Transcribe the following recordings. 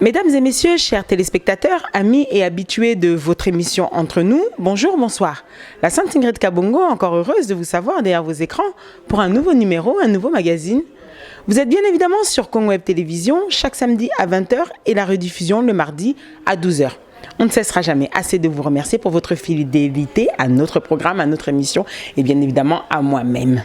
Mesdames et messieurs, chers téléspectateurs, amis et habitués de votre émission Entre nous, bonjour, bonsoir. La Sainte Ingrid Kabongo, encore heureuse de vous savoir derrière vos écrans pour un nouveau numéro, un nouveau magazine. Vous êtes bien évidemment sur Congo Web Télévision, chaque samedi à 20 h et la rediffusion le mardi à 12 h. On ne cessera jamais assez de vous remercier pour votre fidélité à notre programme, à notre émission et bien évidemment à moi-même.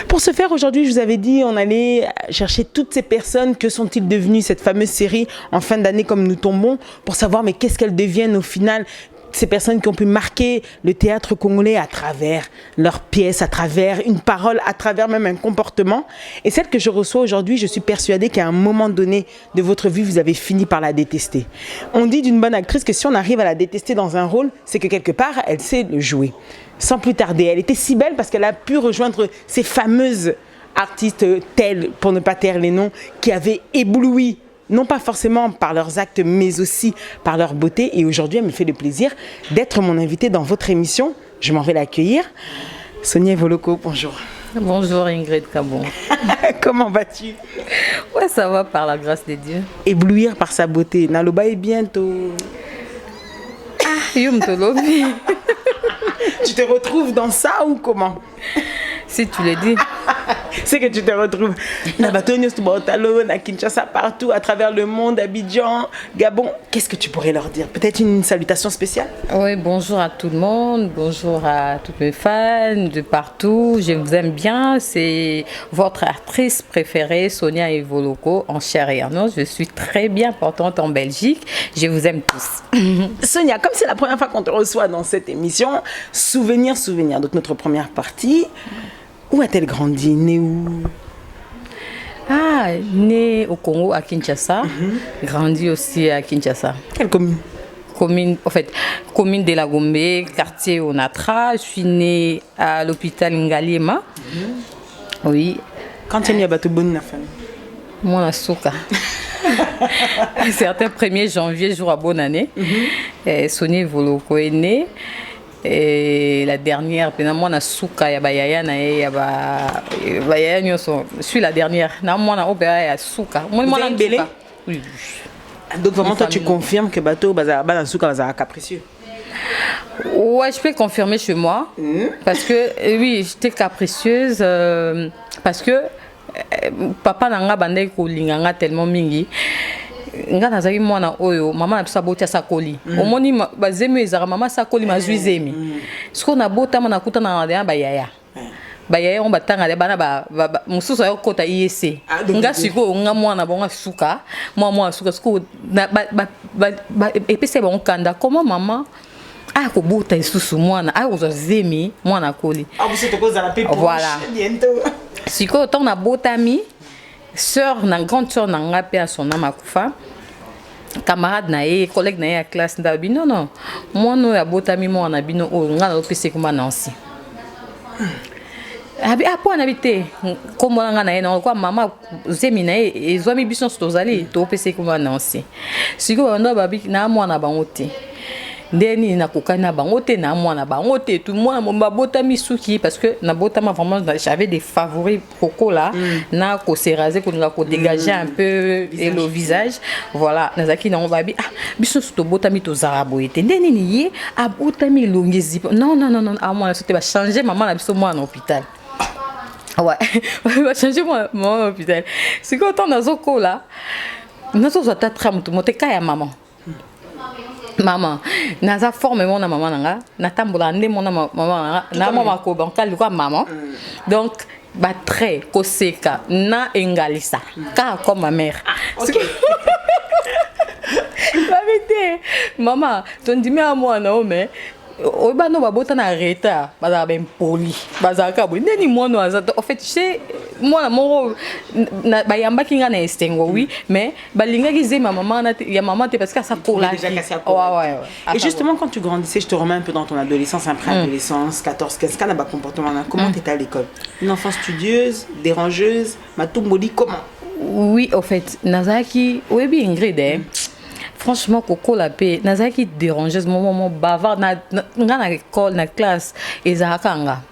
Pour ce faire, aujourd'hui, je vous avais dit, on allait chercher toutes ces personnes, que sont-ils devenus, cette fameuse série en fin d'année comme nous tombons, pour savoir mais qu'est-ce qu'elles deviennent au final, ces personnes qui ont pu marquer le théâtre congolais à travers leurs pièces, à travers une parole, à travers même un comportement. Et celle que je reçois aujourd'hui, je suis persuadée qu'à un moment donné de votre vie, vous avez fini par la détester. On dit d'une bonne actrice que si on arrive à la détester dans un rôle, c'est que quelque part, elle sait le jouer. Sans plus tarder, elle était si belle parce qu'elle a pu rejoindre ces fameuses artistes telles, pour ne pas taire les noms, qui avaient ébloui, non pas forcément par leurs actes, mais aussi par leur beauté. Et aujourd'hui, elle me fait le plaisir d'être mon invitée dans votre émission. Je m'en vais l'accueillir. Sonia Evoloko, bonjour. Bonjour Ingrid Kabon. Comment vas-tu? Ouais, ça va par la grâce de Dieu. Éblouir par sa beauté. Naloba est bientôt. Yum Tolobi. Tu te retrouves dans ça ou comment? Si tu le dis. C'est que tu te retrouves na Batonio, na Kinshasa, partout à travers le monde, Abidjan, Gabon. Qu'est-ce que tu pourrais leur dire? Peut-être une salutation spéciale? Oui, bonjour à tout le monde, bonjour à toutes mes fans de partout. Je vous aime bien. C'est votre actrice préférée, Sonia Evoloko, en chair et en os. Je suis très bien portante en Belgique. Je vous aime tous. Sonia, comme c'est la première fois qu'on te reçoit dans cette émission, souvenir. Donc notre première partie. Où a-t-elle grandi? Née où? Ah, née au Congo, à Kinshasa. Grandi aussi à Kinshasa. Quelle commune? Commune de la Gombe, quartier Onatra. Je suis née à l'hôpital Ngaliema. Oui. Quand tu es née à Batoboni, la famille? Moi, à Souka. Certains 1er janvier, jour à bonne année. Sonia Evoloko est née. Et la dernière, moi, na Souka, ya bayaya na ya bayaya nyoso. Je suis la dernière. Na moi na opéra ya Souka. Moi na belé. Oui. Donc vraiment toi tu confirmes que bateau bazaba Souka bazaba capricieux. Ouais, je peux confirmer chez moi parce que oui, j'étais capricieuse parce que papa nanga bandai ko linganga tellement mingi. Nga nazaki mwana oyo mama na biso aboti sakoli omoni bazemi ezaka mama sakoli mazwi zemi siko na bota mana kuta na ya bayaya on batanga bana mususu ayo kota IEC nga siko nga mwana bonga suka mwana suka siko epese ba nkanda comment mama a ko bota isusu mwana a ko zemi mwana koli vous êtes cause la paix voilà bientôt siko ton na botami sœur na grande sœur na nga pe a son âme akufa camarade na ye collègue na ye à classe ndabi non moi no ya botami mo na bino o nga na pese kuma Nancy abi apo na bité comme nga na ye na kwa mama zemi na ye ezwami biso tozali to pese kuma Nancy siko ndo babi na mwana bango te ndeni na kokana bango te na mwana bango te tout moi mon botami suki parce que na botama vraiment j'avais des favoris coco là na ko se raser ko nga ko dégager un peu et le visage voilà nazaki na on babi biso to botami to zarabo ete ndeni ni ye a botami longezi non a moi c'était va changer maman na biso moi en hôpital. Ouais, va changer moi en hôpital. C'est quand on a zoko là. Nous sommes à tram tout monter kaya maman. Maman, naza forme mon maman nanga, na tambola ndé mon maman nanga, na maman ko banka luka maman. Donc ba très koseka na engalisa ka comme ma mère. OK. La vérité, maman, ton dimi à moi non mais oba no babota na reta baza ben poli baza ka bo ndeni moi no aza en fait chez moi na moro na bayamba kinga na estengo oui mais balinga ki ma maman na ya maman te parce que ça cola ouais. Et justement quand tu grandissais, je te remets un peu dans ton adolescence, après adolescence 14 15 kana ba comportement comment tu étais à l'école? Une enfance studieuse, dérangeuse, matumboli comment? Oui, en fait nazaki oui Ingrid franchement Coco la paix nazaki dérangeuse moment bavard na l'école na classe ezakanga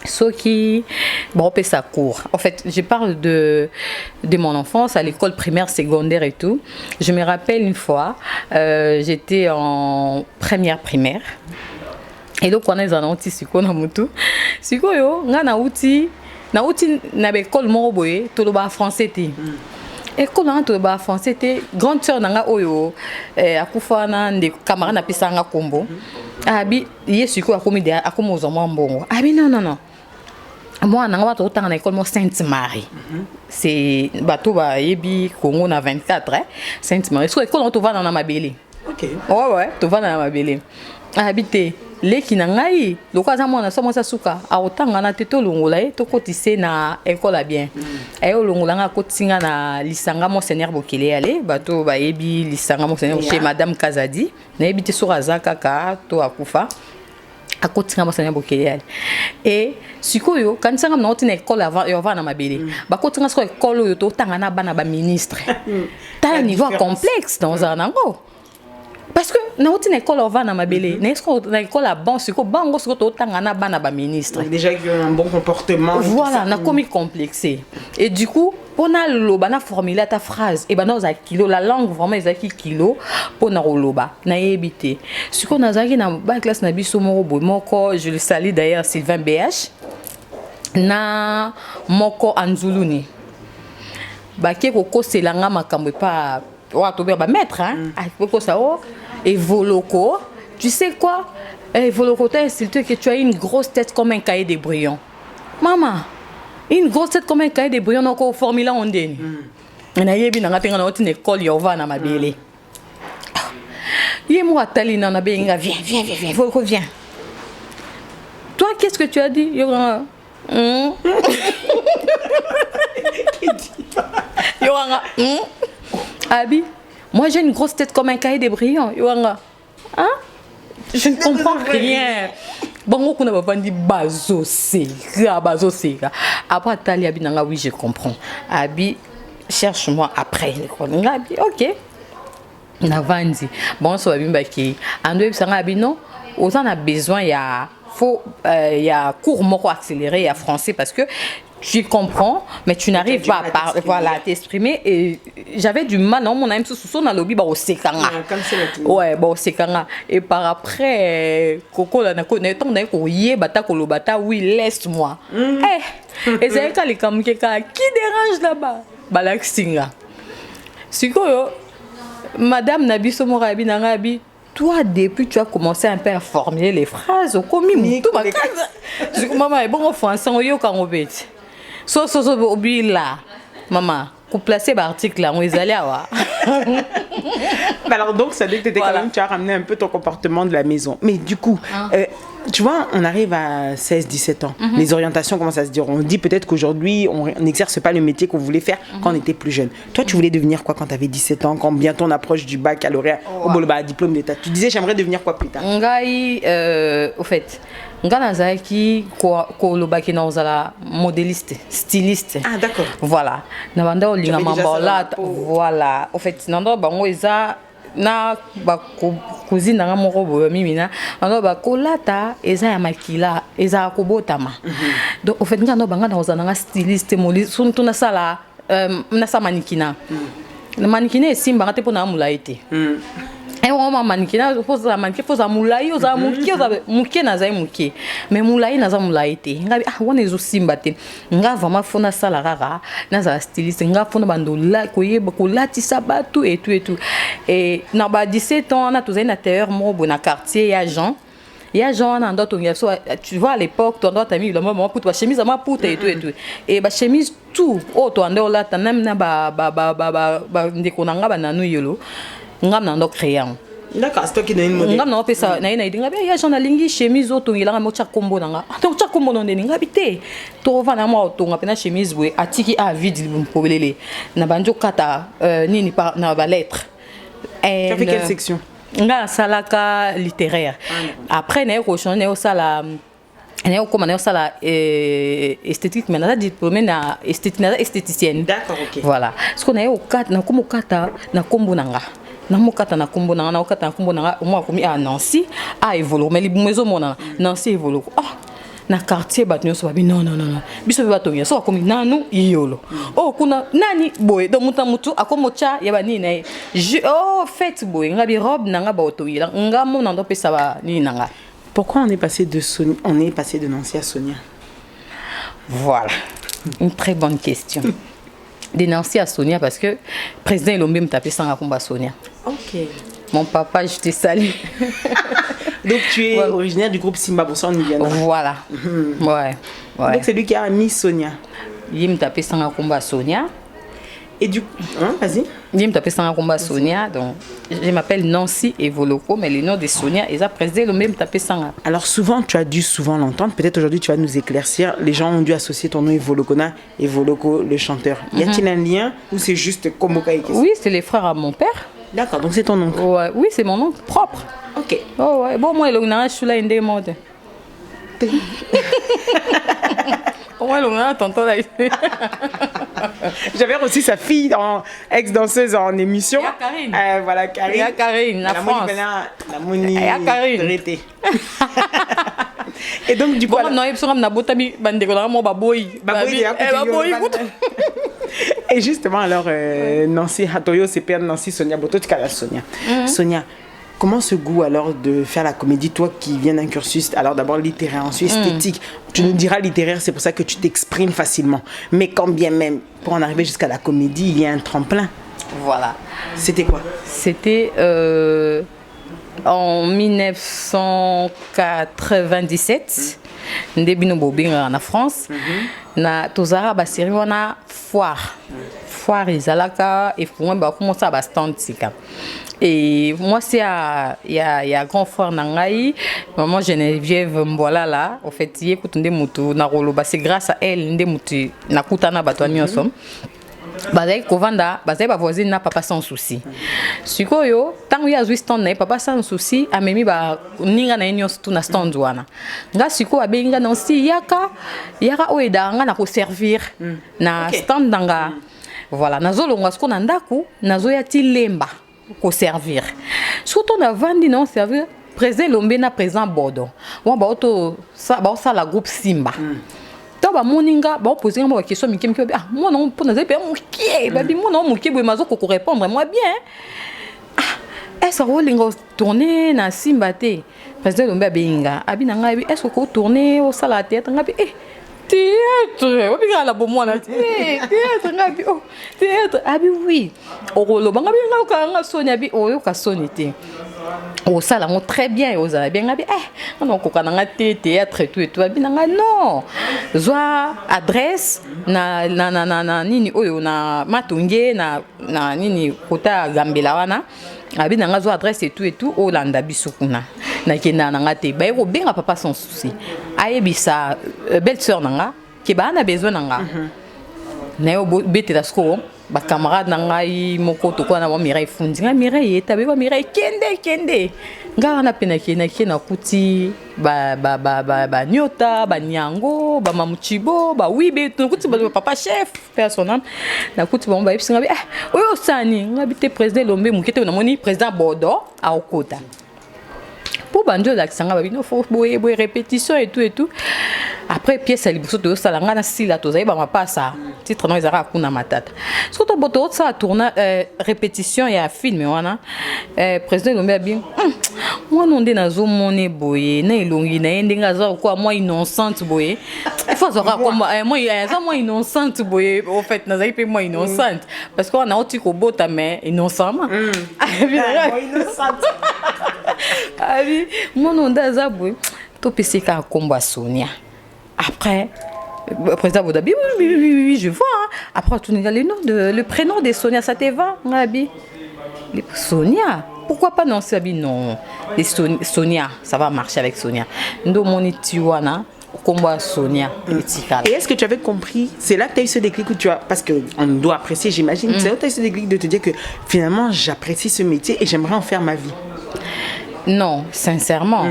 Ce qui, bon, on ça court. En fait, je parle de mon enfance à l'école primaire, secondaire et tout. Je me rappelle une fois, j'étais en première primaire. Et donc, on est en outil, siko na mutu. Siko yo, nga na outil na l'école moroboye, tout le bas français té. École na tout le bas français té. Grande sœur na nga oyo, akufa na de camarade na pisa nga kombo. Abi, yesiko akomi de akomo zoma mbongo. Abi non. Moi, je suis à l'école Sainte-Marie. C'est bateau Yebi Congo na 24 Sainte-Marie. C'est l'école où tu vas dans ma belle. OK. Ouais, tu vas dans ma belle. Habiter les qui n'angai. Le cas moi na somo sasuka. A autant na teto longola to kotise na école bien. Et au longola nga kotinga na lisanga Monseigneur Bokele ale bateau Yebi lisanga Monseigneur chez Madame Kazadi. Na habiter sur Azaka ka to akufa. À côté de Monseigneur Bokele. Et sikoyo quand ça na otina école avant et avant na mabele ba côté na école yo to tanga na bana ba ministre t'as un niveau complexe dans un ango parce que na otina école avant na mabele na école à bon siko bango siko to tanga na bana ba ministre déjà un bon comportement voilà na commis complexé et du coup on a loba na formuler ta phrase et ben dans un kilo la langue vraiment ezaki kilo pour na loba na yebité ce qu'on a zaki na ba classe na biso moko je le salue d'ailleurs Sylvain BH na moko anzuluni ba ke ko selanga makambo pa wa to ba maître hein ko ça et voloko tu sais quoi voloko t'a insulté que tu as une grosse tête comme un cahier de brouillon maman une grosse tête comme un cahier de brouillon encore formula on deni na yebi na ngatenga na otine école yo va na mabele yé moi tali na benga viens voloko viens toi qu'est-ce que tu as dit yo Abi, moi j'ai une grosse tête comme un cahier de brillant. Hein? Je ne comprends rien. Bon, on a pas dit bazo sega. Après Talia binanga oui, je comprends. Abi, cherche-moi après l'école. Abi, OK. Na vandi. Bon, so abi mbaki. Ando sanga abi non. On a besoin il y a cours moko accéléré, il y a français parce que tu comprends mais tu n'arrives pas à t'exprimer et j'avais du mal non mon ami sous na lobby ba au sekanga ouais ba au sekanga et par après koko la na connaître on ko yebata ko lobata oui laisse-moi et c'est quand les kamukeka qui dérange là-bas balaksinga sikoyo madame Nabiso Morabi Nangabi. Toi, depuis, tu as commencé un peu à formuler les phrases. Comme tout ma je dis, maman, bon, en français, on y a quand on veut. So, là, maman, pour placer l'article là, on est allé à voir. Alors donc, ça dit que quand même, tu as ramené un peu ton comportement de la maison. Mais du coup, tu vois, on arrive à 16-17 ans. Les orientations commencent à se dire. On dit peut-être qu'aujourd'hui, on n'exerce pas le métier qu'on voulait faire quand on était plus jeune. Toi, tu voulais devenir quoi quand tu avais 17 ans, quand bientôt on approche du baccalauréat, au diplôme d'état? Tu disais, j'aimerais devenir quoi plus tard? Au fait, Nganazaki kolobaki na ozala modéliste, styliste. Ah d'accord. Voilà. Na banda olinga mambola voilà. Au fait, nando bango eza na ba cousine na moko boyo mimina. Nando ba kolata eza ya makila, eza kobotama. Donc au fait ngano banga na ozana nga styliste moli suntu na sala na sa manikina. Na manikina esimba ngate pona mulaite. Et on m'a mannequin, faut ça moulay, on a mouké na zay mouké, mais moulay na za moulaité. Ngabi ah on est aussi mbaté. Nga vraiment fona sala rara, na za styliste, nga fona bandola koye bako lati sabatu et tout. Et na ba 17 ans na tous un intérieur mo bon na quartier ya Jean. Il y a Jean dans d'autres tu vois à l'époque ton d'autres amis le maman pour toi chemise à ma poutre et tout. Et ba chemise tout. Oh toi ndo là tanam na ba ndekonanga ba nanu yolo. Ngam na ndo crayon. D'accord, c'est toi qui donne une modèle. Ngam na opesa na ina idinga ya jona lingi chemise oto ngilanga mo chakombo nanga. To chakombo ndo ndeni ngabite. To vana mo oto ngapena chemise we atiki a vide mpobelele. Na banjo kata nini par na ba lettre. Tu as fait quelle section? Nga salaka littéraire. Après na ko changer au sala on sala esthétique mais na diplômé na esthéticienne. D'accord, OK. Voilà. Ce qu'on a au kat na komo kata na kombo nanga. Na mokata na kombo nanga na kombo nanga moi komi à Nancy a évolué mais les maison mona Nancy évolue. na quartier bato nyonso babi non non non biso be bato nyonso akomi nanu yolo oh kuna nani boy donc mutu akomocha ya ba nini oh fête boy ngabi robe nanga ba otoyela ngamo na ndo pesa ba nini nanga. Pourquoi on est passé de Nancy à Sonia? Voilà, une très bonne question. De Nancy à Sonia parce que président Elombe me tapait sans combat Sonia. Ok. Mon papa, je te salue. Donc tu es originaire du groupe Simba, pour ça on y viendra. Voilà. Ouais. Donc c'est lui qui a mis Sonia. Il me tapait sans combat Sonia. Et du coup, vas-y. Il me tapait sans combat Sonia. Donc je m'appelle Nancy Evoloko, mais le nom de Sonia, ils ont président le même tapé sans. Alors souvent, tu as dû souvent l'entendre. Peut-être aujourd'hui tu vas nous éclaircir. Les gens ont dû associer ton nom Evolokona, Evoloko le chanteur. Y a-t-il un lien ou c'est juste Komboka Ekesi? Oui, c'est les frères à mon père. D'accord, donc c'est ton nom. Ouais, oui, c'est mon nom propre. Ok. Oh ouais, bon moi le je suis là indé mode. Ouais, le tonton là. J'avais reçu sa fille, ex-danseuse en émission. Karine. Voilà, Karine. Karine, la France. La Moni. Karine. Et donc, du coup. Et justement, alors, Nancy Hatoyo, c'est père Nancy Sonia Boto, tu la Sonia. Sonia, comment ce goût alors de faire la comédie, toi qui viens d'un cursus, alors d'abord littéraire, ensuite esthétique, tu nous diras littéraire, c'est pour ça que tu t'exprimes facilement. Mais quand bien même, pour en arriver jusqu'à la comédie, il y a un tremplin. Voilà. C'était quoi? C'était en 1997. Début de en France. Na tozara ba série wana foire. Foire ezalaka et pour moi ba commencer à stand tika. Et moi c'est il y a grand frère nangai, maman Geneviève Mbola là, en fait y écoute ndé mutu na roloba, c'est grâce à elle ndé mutu na kutana bato nyonso. Bazai kovanda, bazai ba voisine na papa sans souci. Sikoyo, tangu ya zwi stand na papa sans souci, amemi ba ninga na nyonso tu na stand wana. Nga siko abenga na si yaka oeda nga na ko servir na stand danga. Voilà, nazolonga siko na ndaku, nazoya ti lemba ko servir. Surtout na vandi na servir président Lombe na président Bodo. Wa ba auto ça la groupe Simba. Ba moninga ba poser moi question mi ah moi non pour naza pe mokie ba bi moi non mokie bo mazo ko répondre moi bien est-ce que lingo tourner na Simba te président Lombe benga abi na ngai est-ce que tourner au sala théâtre ngabi théâtre obi la bo moi na théâtre ngabi oh théâtre abi oui orolo ba ngabi nga Sonia bi oyo ka sonité au salon très bien aux bien ngabi on kokana théâtre tout et tout abi nanga non zoa adresse na nini oyo na matunge na nini kota gambela wana abi nanga zoa adresse et tout olanda bisukuna na kena nanga te ba ko benga papa sans souci ayebisa belle sœur nanga ke ba na besoin nanga na yo bete la sko ba camarade nangai moko to kwa na Mireille fundi nga Mireille etabe ba Mireille kende nga na pena kena kuti ba nyota ba nyango ba mamuchibo ba wibe to kuti ba papa chef personnel na kuti ba mba ipsinga oyo sani nga bite président Lombe mukete na moni président Bodo a okota pour banjo la kisanga ba bino faut boye répétition et tout après pièce à liboso to sala nga na sila to zaïba ma passa titre non ezara kuna matata surtout boto ça tourna répétition ya film wana président Lombe bien moi non de nazo moné boye na ilongi na ndenga za quoi moi innocente boye il faut zora comme moi innocente boye en fait na zaïpe moi innocente parce qu'on a oti ko bota mais innocemment innocente abi mon nom d'Azabou tout PC ka combat Sonia après président Bodabi oui je vois après tu nous le prénom de Sonia ça te va Ngabi Sonia pourquoi pas non Sabi non les Sonia ça va marcher avec Sonia ndo moni tiwana combat Sonia et est-ce que tu avais compris c'est là que tu as eu ce déclic où tu as parce que on doit apprécier j'imagine c'est là où tu as eu ce déclic de te dire que finalement j'apprécie ce métier et j'aimerais en faire ma vie. Non, sincèrement.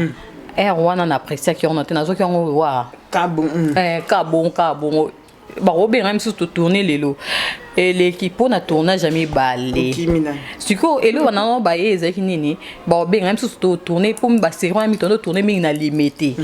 Erwan en apprécie qui on a nazo qui on kabon kabon ba robé même sur tourner les lots Et l'équipe on a tourné jamais balé. Si quoi et le on a baillé ezaki nini. Bon ben même si tu tourner pour me basser on a mis ton tourner mais na limité.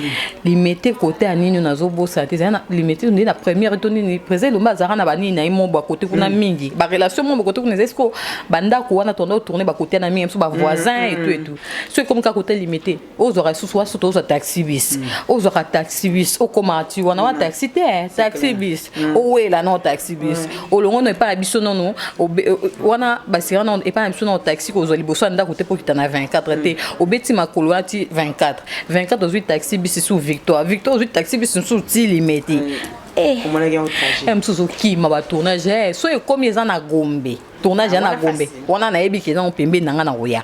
Limité côté anini na zo bossa te na limité on est la première tourner ni présent le mazara na bani na imo ba côté kuna mingi. Ba relation mo côté kuna esko banda ko on a ton tourner ba côté na mingi so ba voisin et tout. C'est comme ka côté limité. Aux aura soit surtout aux taxi bis. Aux aura taxi bis au comment tu on a taxi taxi bis. Oh ouais là non taxi bis. Au long on pas biso non wana basira non et pas biso non taxi ko zo liboso anda côté pour kitana 24 té au beti makolo ati 24 aux 8 taxi bis sous Victoire aux 8 taxi bis sous ti limité comment la gagne au trajet msuzo ki ma ba tournage so e comme ils en a gombe tournage na gombe wana na ebi ke na pembe nanga na oya.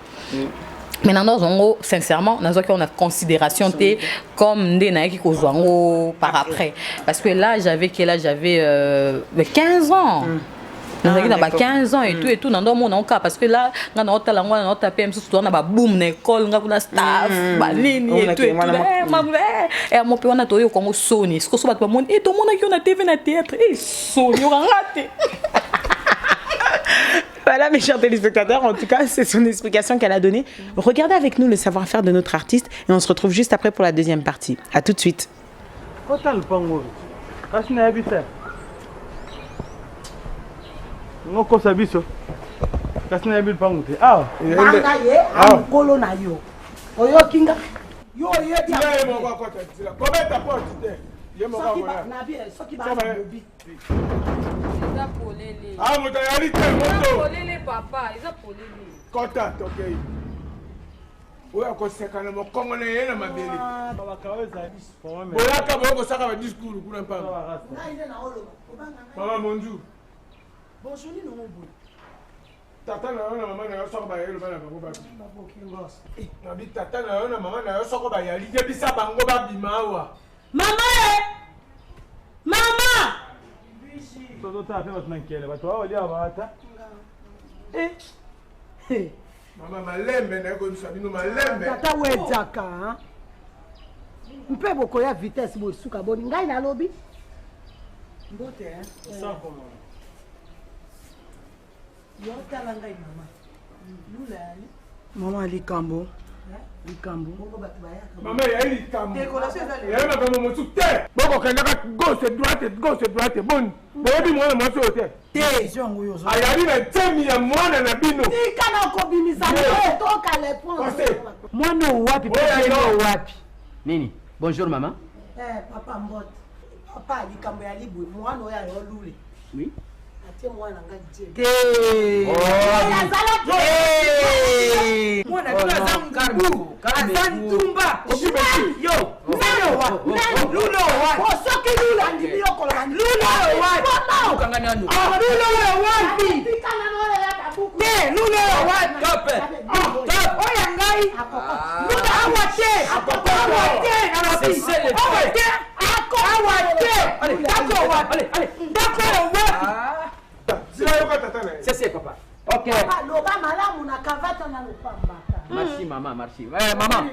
Maintenant, nous sincèrement, on a considération comme des naïfs qui ont par après. Parce que là, j'avais 15 ans. Nous avons 15 ans et tout dans mon cas. Parce que là, on a tapé un peu, on a boum, l'école, on a staff, ligne et tout. Et mon père, on a tourné comme Sony. Ce que je dis, et tout le monde qui a TV dans le théâtre, et Sony, on a raté. Voilà mes chers téléspectateurs, en tout cas c'est son explication qu'elle a donnée. Regardez avec nous le savoir-faire de notre artiste et on se retrouve juste après pour la deuxième partie. A tout de suite. Ah, mon réalité, papa, ils ont polé. Contact, ok. Oui, on conseille quand même. Comment on est là, ma belle? Voilà, quand on a un discours, vous n'avez pas. Maman, bonjour. Bonjour, nous sommes bons. Tata, maman, on sort le tata, maman, on sort maman! Maman! Maman malembe na ko bisabino malembe. Tata wedzaka hein. Mpe boko ya vitesse bo suka boni ngai na lobi. Mbote hein. Ça comment? Yo tala ngai mama. Lula ali. Mama ali kambo. Likambo. Maman ya likambo. Décoration ça. Ya maman mo mosuté. Boko kenda ka gauche droite bon. Bobi mwana mo so te. Te jongo yo zo. Ayali na temi ya mwana na bino. Tika na ko bimisa to ka le point. Mwana wapi wapi? Nini? Bonjour maman. Papa Mbot. Papa likambo ya libwe mwana oya yo lule. Oui. Mwana ngaje. Mwana tuna zangu Azantumba. Yo. Lulo wa. Osoki lula ndimi yokola. Lulo wa. Ukanganya anu. Lulo wapi? Pikana nole ya kabuku. Lulo wa. Top. Oya ngai. Lulo awate. Awate. Awate. C'est papa. Ok. Papa, loba malamu na kavata na lupamba. Merci maman, merci. Maman.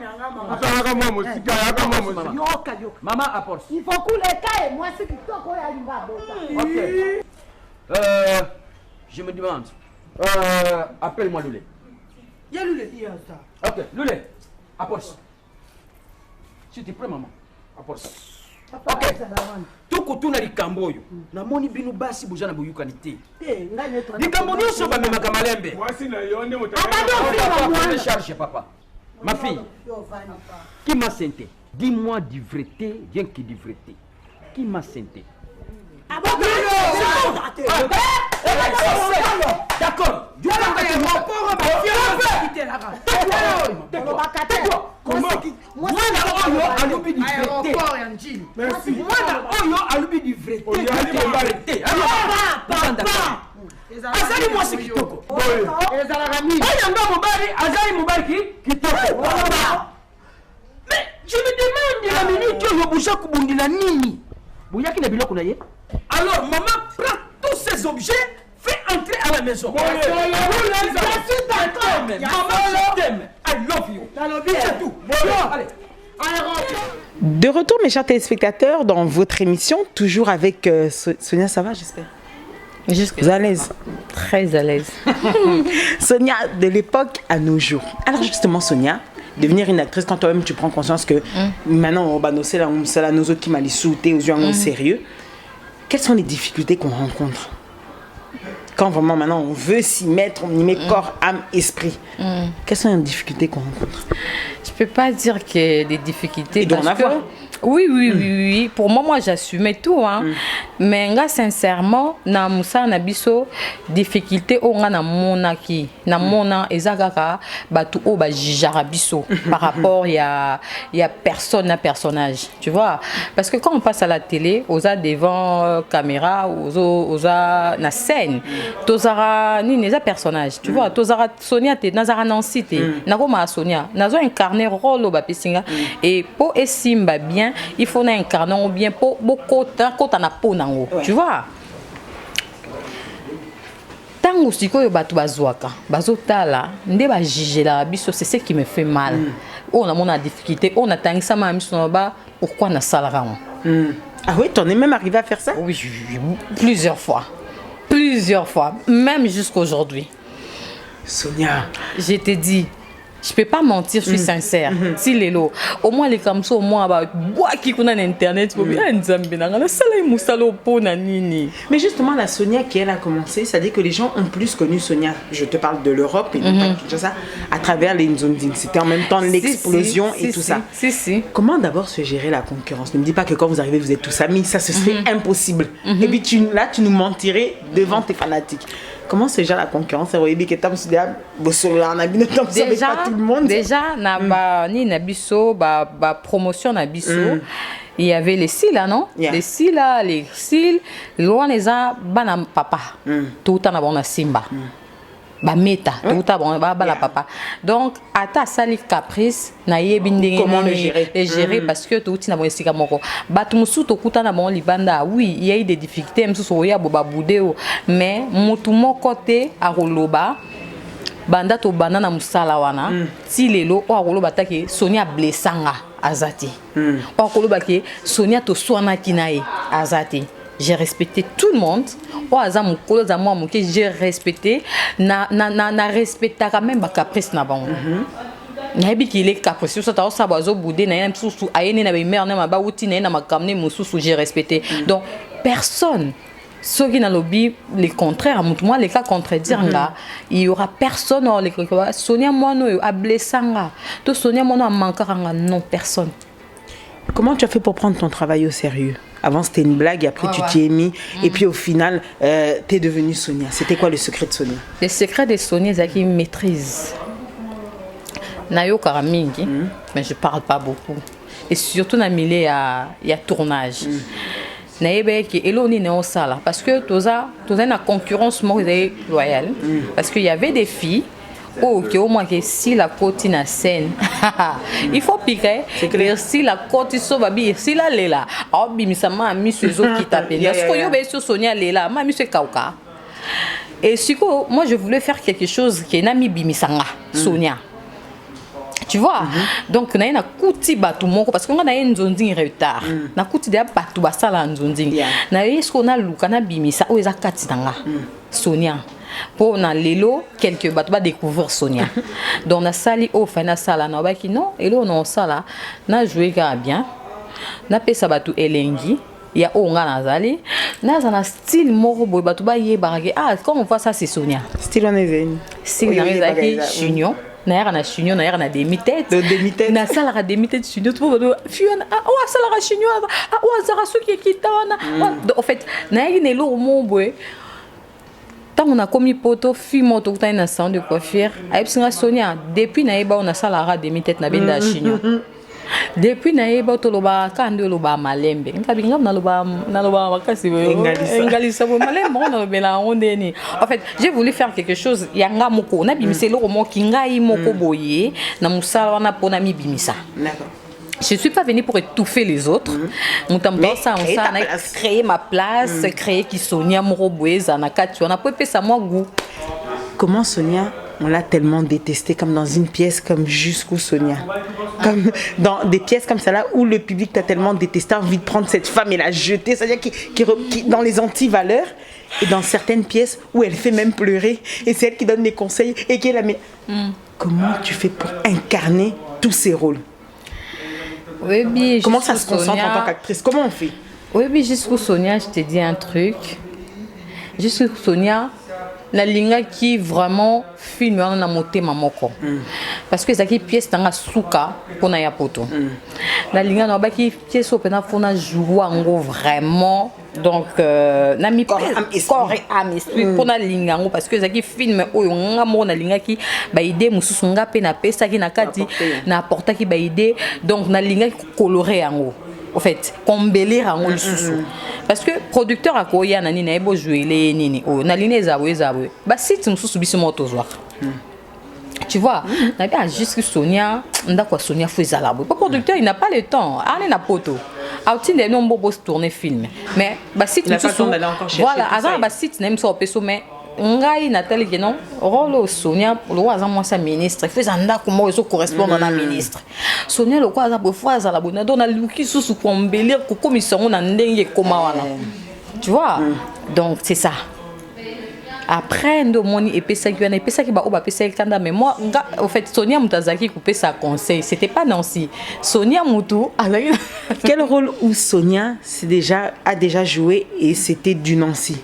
Maman apporte. Il faut couler caille, moi c'est qui toko ya limba bota. Ok. Je me demande. Appelle-moi Loulé. Ya Loulé dit ça. Ok, Loulé. Apporte. S'il te plaît maman. Apporte. Ok. Toko tuna likambo yo. Na moni binu basi bojana boyukani te. Likambo nyonso ba memaka malembe. Mwasi na yonde Papa, charge papa. Ma fille. Qui m'a senté? Dis-moi du vérité, rien que du vérité. Qui m'a senté? D'accord. Azali mwasi kitoko. Ayanga mobali, azali mobali kitoko. Mais je me demande la minute que je bouge kubundila nini? Bouyaki na biloko na ye? Alors maman prend tous ces objets, fait entrer à la maison. Maman, je t'aime. I love you. C'est tout. Allez. De retour mes chers téléspectateurs dans votre émission, toujours avec Sonia, ça va j'espère? Vous êtes à l'aise? Très à l'aise. Sonia, de l'époque à nos jours. Alors justement, Sonia, devenir une actrice, quand toi-même tu prends conscience que maintenant, on va c'est là nos autres qui m'ont sauté aux yeux en sérieux, quelles sont les difficultés qu'on rencontre? Quand vraiment maintenant on veut s'y mettre, on y met corps, âme, esprit. Quelles sont les difficultés qu'on rencontre? Je peux pas dire que des difficultés. Il doit en avoir. Oui. Pour moi, j'assumais tout. Hein. Mais nga, sincèrement, na musa na biso difficulté o nga na mona ki na mona ezakaka batu o ba jijara biso par rapport il y a personne à personnage, tu vois, parce que quand on passe à la télé, osa devant caméra, osa na scène, tozara ni neza personnage, tu vois, tozara Sonia te nazara Nancy te nakoma Sonia nazo incarner rôle o ba pesinga et pour esimba bien il faut incarner bien pour beaucoup na po nango, tu vois. Tango sikoyo batu bazwaka bazotala nde ba jigela biso, c'est ce qui me fait mal. On a mon difficulté, on a tangisa ma mission ba pourquoi na salara. Ah oui, t'en es même arrivé à faire ça? Oui, plusieurs fois, même jusqu'aujourd'hui. Sonia, je te dis, je peux pas mentir, je suis sincère. Si les lots, au moins les comme ça, au moins bois qui connaît internet, mais justement la Sonia qui elle a commencé, c'est-à-dire que les gens ont plus connu Sonia. Je te parle de l'Europe et de ça à travers les Nzonding. C'était en même temps l'explosion et tout ça. Comment d'abord se gérer la concurrence? Ne me dis pas que quand vous arrivez vous êtes tous amis, ça ce serait impossible. Et puis tu nous mentirais devant tes fanatiques. Comment se gère la concurrence? Déjà, ni nabiso, promotion nabiso. Il y avait les cils là, non? Les cils là, loin les a, bana papa. Tout le temps, on a simba. Meta, tout le temps, la papa. Donc, à ta sali caprice, comment le gérer? Parce que tout le temps, on a moko. Batumusu, tout le temps, libanda. Oui, il y a eu des difficultés, mais mon côté, à Roloba, banda to banana musala wana, si lelo, o Roloba take, Sonia blessanga, azati. O Roloba ke, Sonia to soana kinae, azati. J'ai respecté tout le monde. J'ai respecté. Na respecté quand même ma caprice na bon. Nabi qu'il est capricieux. Ça t'as sabozo boudé na yam sous ayene na mère na ma baouti na ma kamne mususu j'ai respecté. Donc personne. Ceux qui n'ont lobby les contraires, moi les cas contredire là, il y aura personne les Sonia Mono a blessanga. Tout Sonia Mono a manqué non personne. Comment tu as fait pour prendre ton travail au sérieux? Avant c'était une blague et après tu t'y es mis et puis au final tu es devenue Sonia. C'était quoi le secret de Sonia? Le secret de Sonia c'est qu'il maîtrise. Nayo karamingi, mais je parle pas beaucoup. Et surtout dans le milieu il y a tournage. Parce que tu as une concurrence loyale. Parce qu'il y avait des filles. Oh, au moins que si la côte est scène, il faut piquer. Si la côte est sauvée, si la lela, oh, bimisama, monsieur Zo qui t'appelle. Parce que yo sur Sonia lela, ma monsieur Kauka. Et siko, moi je voulais faire quelque chose qui est nami bimisanga, Sonia. Tu vois, donc on a une couti batu moko parce qu'on a une zonding retard. Na couti de batu basala zonding. Na est-ce qu'on a lukana bimisa ou eza katitanga. Sonia. Pour na lelo quelques batu va découvrir Sonia. Donc na sali au fin na sala na ba ki non et là on sala na jouer bien. Na pesa batu elengi. Il y a on a nazali. Na za na style moko boy batu ba ye barage. Ah comment on voit ça c'est Sonia. Style on est style na ezaki chignon. Na chignon na na demi-tête. Na sala demi-tête chignon tout le monde fiona ah oh sala chignon ah oh zara ceux qui quittana. En fait na une lo mon boy. Tant on a commis poto fille moto ta na salon de coiffure aipsinga Sonia depuis na eba on a sala demi-tête na benda chignon. Depuis na eba to loba kando loba malembe ngabinga na loba wakasi engalisa bo malembe on bela ondeni. En fait j'ai voulu faire quelque chose yanga moko na bimiselo mo kingai moko boye na musala na pona mi bimisa. D'accord. Je ne suis pas venue pour étouffer les autres. On a créé ma place, créé qui Sonia Moroboueza, on a préparé ça moi goût. Comment Sonia, on l'a tellement détestée comme dans une pièce comme Jusqu'où Sonia. Comme dans des pièces comme ça là où le public t'a tellement détesté, envie de prendre cette femme et la jeter, c'est-à-dire qui dans les anti-valeurs. et dans certaines pièces où elle fait même pleurer et c'est elle qui donne des conseils et qui est la meilleure. Comment tu fais pour incarner tous ces rôles? Oui, bien, comment ça se concentre en tant qu'actrice? Comment on fait? Oui, bien, jusqu'au Sonia, je te dis un truc. Jusqu'au Sonia, la ligne qui vraiment filme on a monté mamoko parce que ça qui pièce dans la souka pour na poto la ligne na ba qui pièce au pena fona jouer en vraiment donc na mi corps et âme esprit pour na ligne ngo parce que ça qui filme oyo ngamo na ligne qui ba idée mususu nga pe na pesa qui na kati na porta qui ba idée donc na ligne coloré ngo en fait combler en parce que producteur a koya nani na ebo jouer les nini o na ligne ezabwe ba site mususu biso moto zoa tu vois na bien jusque Sonia ndako Sonia faisala bo producteur il n'a pas le temps allez na poto outil de non bobo tourner film mais ba site mususu voilà avant ba site nem so peso mais ngai Nathalie Guénon rôle Sonia le roi azan moi sa ministre fait anda comment ça correspond à la ministre Sonia le quoi za bo fois za la bona dona luki susu ko embellir ko commission na ndenge koma wana tu vois donc c'est ça après ndo moni epesa qui ba oba pesa kanda mais moi en fait Sonia Mutazaki coupé sa conseil c'était pas Nancy Sonia Mutu quel rôle où Sonia a déjà joué et c'était du Nancy?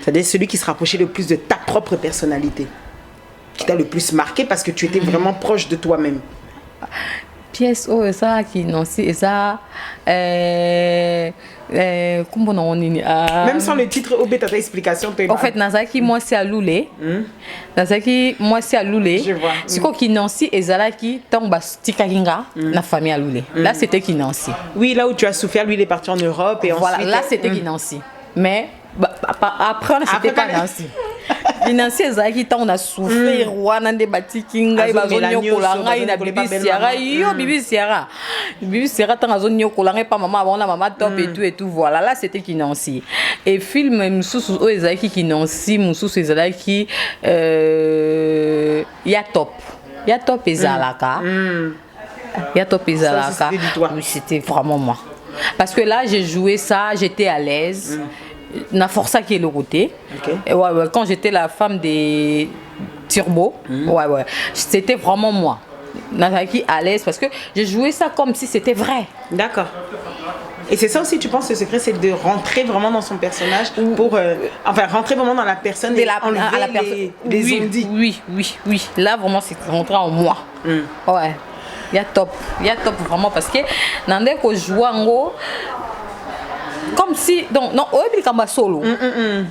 C'est-à-dire celui qui se rapprochait le plus de ta propre personnalité, qui t'a le plus marqué parce que tu étais vraiment proche de toi-même. Pièce oh ça qui non c'est ça comment on dit même sans le titre au bêta explication en fait Nazaki moi c'est à Loulé Nazaki moi c'est à Loulé c'est quoi qui Nancy et Zalaki tomba tikalinga la famille à Loulé là c'était qui Nancy oui là où tu as souffert lui il est parti en Europe et voilà ensuite là c'était qui Nancy mais après c'était pas Nancy Nancy ezaki tant on a souffert wana nde batikinga bazonyo kolanga ina bibi siara tant azonyo kolanga pa maman top et tout voilà là c'était qui Nancy et film mususu o ezaki qui Nancy mususu ezaki ya top ezalaka oui c'était vraiment moi parce que là j'ai joué ça j'étais à l'aise na força qui est le côté ouais, quand j'étais la femme des Turbo ouais c'était vraiment moi Nazaki à l'aise parce que j'ai joué ça comme si c'était vrai. D'accord. Et c'est ça aussi, tu penses, le secret, c'est de rentrer vraiment dans son personnage pour enfin rentrer vraiment dans la personne et enlever les ondits. Oui là vraiment c'est rentrer en moi. Ouais il y a top vraiment parce que nandé ko joue en gros comme si donc non oyebi kamba solo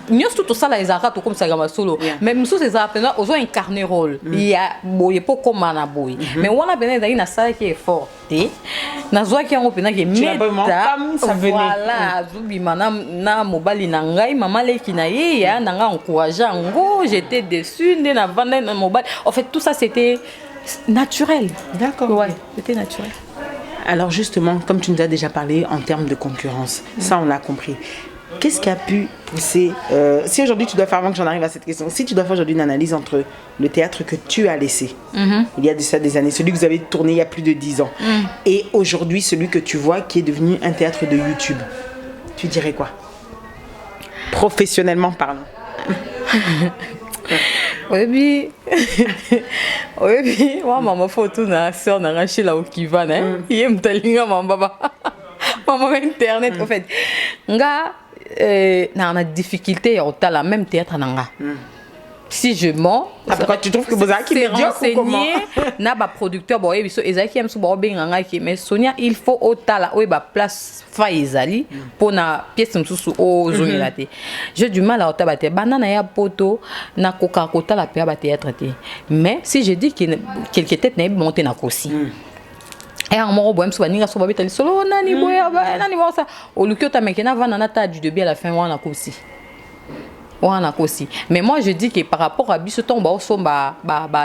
nyos tout ça là ezaka to comme ça kamba solo même sous ces appels ozo incarner rôle il y a boye poko mana boye mais wana bena ezaki na sala qui est forte na zwa ki ngo pena ki meta voilà zubi mana na mobali na ngai mama leki na ye ya na nga encourager ngo j'étais déçue na vendre na mobile en fait tout ça c'était naturel. D'accord. Ouais, c'était naturel. Alors justement, comme tu nous as déjà parlé en termes de concurrence, ça on l'a compris. Qu'est-ce qui a pu pousser si aujourd'hui tu dois faire, avant que j'en arrive à cette question, si tu dois faire aujourd'hui une analyse entre le théâtre que tu as laissé, il y a de ça des années, celui que vous avez tourné il y a plus de 10 ans, et aujourd'hui celui que tu vois qui est devenu un théâtre de YouTube, tu dirais quoi? Professionnellement parlant. Oui, moi maman photo na sœur na raché là au Kivan hein. Il me talinga maman internet en fait. Nga na difficulté au la même théâtre nanga. Si je mens, pourquoi tu trouves que vous avez médiocre ou comment? Na ba producteur boye biso ezaki am so ba benganga ki mais Sonia il faut otala o ba place fa ezali pour na pièce msusu o zonela te. J'ai du mal à otabate banana ya poto na koka kota la pa ba théâtre te. Mais si je dis que quelque tête na monter na kosi. Et en moro boem so baninga so babeta solo nani boya nani bo ça o lukio ta mekena va na ta du début à la fin wana kosi. Mais moi je dis que par rapport à Bissoton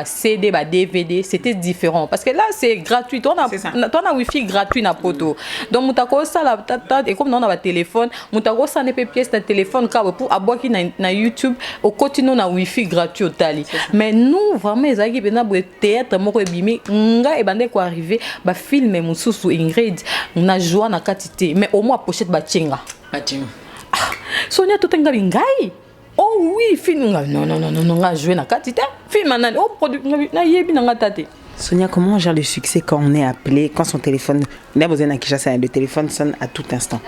CD DVD c'était différent parce que là c'est gratuit on a wifi gratuit na poto donc mutako ça la et comme on a téléphone mutako ça ne peut pièce ta téléphone pour aboki na YouTube au continue na wifi gratuit au tali mais nous vraiment ezaki bena bo théâtre moko ebimi nga e bande ko arriver ba film mususu Ingrid na joie na quantité mais au moins pochette ba tchenga Sonia tout un ngai. Oh oui, film non, on joué na katita. Film nan oh produit na yebi na tate. Sonia, comment on gère le succès quand on est appelé, quand son téléphone, le téléphone sonne à tout instant